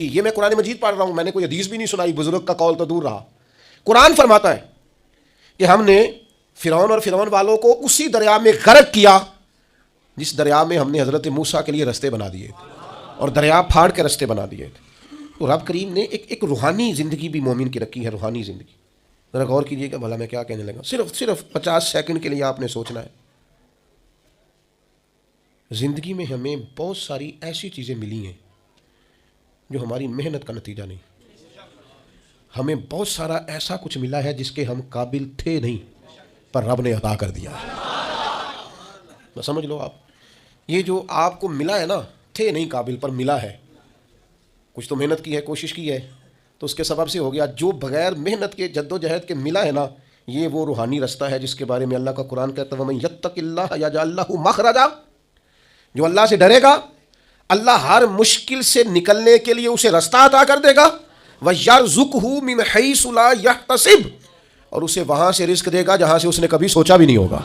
یہ میں قرآن مجید پڑھ رہا ہوں، میں نے کوئی حدیث بھی نہیں سنائی، بزرگ کا قول تو دور رہا۔ قرآن فرماتا ہے کہ ہم نے فرعون اور فرعون والوں کو اسی دریا میں غرق کیا جس دریا میں ہم نے حضرت موسیٰ کے لیے رستے بنا دیے تھے، اور دریا پھاڑ کے رستے بنا دیے تھے۔ تو رب کریم نے ایک روحانی زندگی بھی مومن کی رکھی ہے، روحانی زندگی۔ ذرا غور کیجئے کہ بھلا میں کیا کہنے لگا، صرف 50 سیکنڈ کے لیے آپ نے سوچنا ہے۔ زندگی میں ہمیں بہت ساری ایسی چیزیں ملی ہیں جو ہماری محنت کا نتیجہ نہیں۔ ہمیں بہت سارا ایسا کچھ ملا ہے جس کے ہم قابل تھے نہیں، پر رب نے عطا کر دیا ہے۔ سمجھ لو آپ، یہ جو آپ کو ملا ہے نا، تھے نہیں قابل پر ملا ہے، کچھ تو محنت کی ہے، کوشش کی ہے، تو اس کے سبب سے ہو گیا۔ جو بغیر محنت کے، جد و جہد کے ملا ہے نا، یہ وہ روحانی رستہ ہے جس کے بارے میں اللہ کا قرآن کہتا ہے وَمَن يَتَّقِ اللَّهَ يَجْعَل لَّهُ مَخْرَجًا۔ جو اللہ سے ڈرے گا، اللہ ہر مشکل سے نکلنے کے لیے اسے رستہ عطا کر دے گا۔ وَيَرْزُقْهُ مِنْ حَيْثُ لَا يَحْتَسِبُ، اور اسے وہاں سے رزق دے گا جہاں سے اس نے کبھی سوچا بھی نہیں ہوگا۔